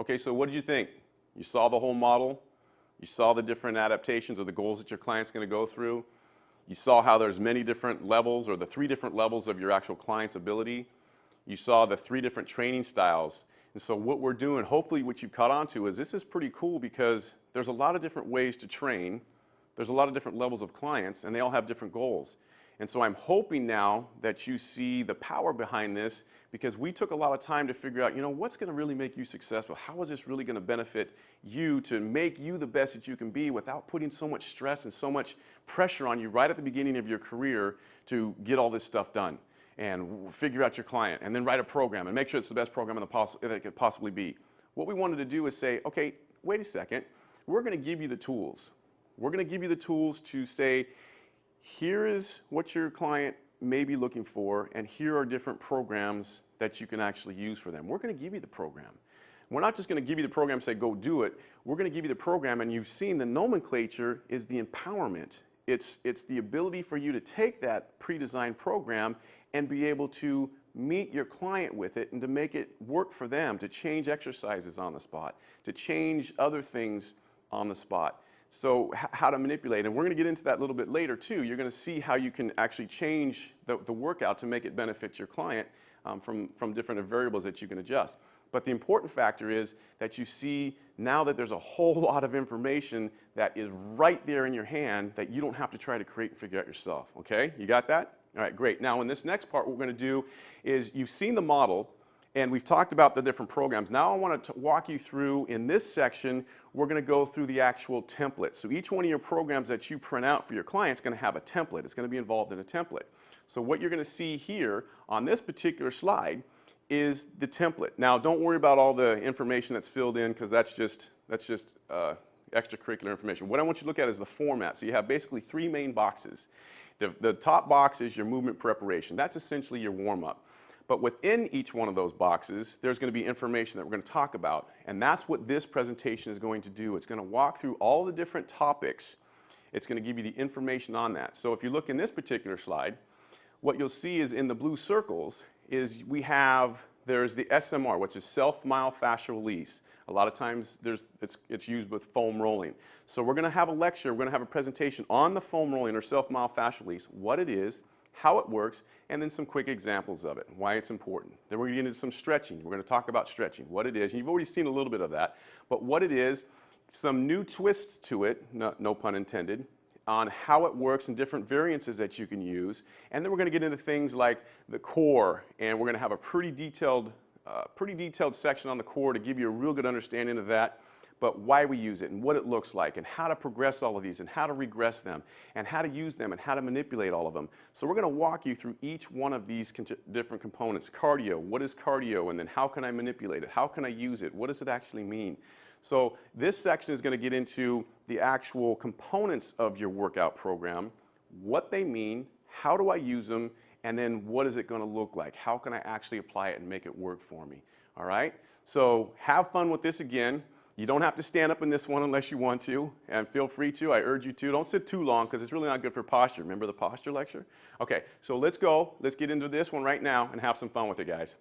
Okay, so what did you think? You saw the whole model. You saw the different adaptations or the goals that your client's going to go through. You saw how there's many different levels or the 3 different levels of your actual client's ability. You saw the 3 different training styles. And so what we're doing, hopefully what you caught on to is this is pretty cool because there's a lot of different ways to train. There's a lot of different levels of clients and they all have different goals. And so I'm hoping now that you see the power behind this because we took a lot of time to figure out, what's going to really make you successful? How is this really going to benefit you to make you the best that you can be without putting so much stress and so much pressure on you right at the beginning of your career to get all this stuff done and figure out your client and then write a program and make sure it's the best program that it could possibly be. What we wanted to do is say, okay, wait a second, we're going to give you the tools. We're going to give you the tools to say, here is what your client may be looking for, and here are different programs that you can actually use for them. We're going to give you the program. We're not just going to give you the program and say, go do it. We're going to give you the program, and you've seen the nomenclature is the empowerment. It's the ability for you to take that pre-designed program and be able to meet your client with it and to make it work for them, to change exercises on the spot, to change other things on the spot. So how to manipulate, and we're going to get into that a little bit later too. You're going to see how you can actually change the workout to make it benefit your client from different variables that you can adjust. But the important factor is that you see now that there's a whole lot of information that is right there in your hand that you don't have to try to create and figure out yourself. Okay, you got that? All right, great. Now in this next part, what we're going to do is you've seen the model, and we've talked about the different programs. Now I want to walk you through, in this section, we're going to go through the actual template. So each one of your programs that you print out for your client is going to have a template. It's going to be involved in a template. So what you're going to see here on this particular slide is the template. Now don't worry about all the information that's filled in because that's just extracurricular information. What I want you to look at is the format. So you have basically 3 main boxes. The top box is your movement preparation. That's essentially your warm-up. But within each one of those boxes, there's going to be information that we're going to talk about. And that's what this presentation is going to do. It's going to walk through all the different topics. It's going to give you the information on that. So if you look in this particular slide, what you'll see is in the blue circles is there's the SMR, which is self-myofascial release. A lot of times it's used with foam rolling. So we're going to have a lecture, we're going to have a presentation on the foam rolling or self-myofascial release, what it is, how it works, and then some quick examples of it, why it's important. Then we're going to get into some stretching. We're going to talk about stretching, what it is. And you've already seen a little bit of that, but what it is, some new twists to it, no pun intended, on how it works and different variances that you can use. And then we're going to get into things like the core, and we're going to have a pretty detailed section on the core to give you a real good understanding of that, but why we use it and what it looks like and how to progress all of these and how to regress them and how to use them and how to manipulate all of them. So we're going to walk you through each one of these different components. Cardio, what is cardio, and then how can I manipulate it? How can I use it? What does it actually mean? So this section is going to get into the actual components of your workout program, what they mean, how do I use them, and then what is it going to look like? How can I actually apply it and make it work for me? All right? So have fun with this again. You don't have to stand up in this one unless you want to, and feel free to. I urge you to. Don't sit too long because it's really not good for posture. Remember the posture lecture? Okay, so let's go. Let's get into this one right now and have some fun with it, guys.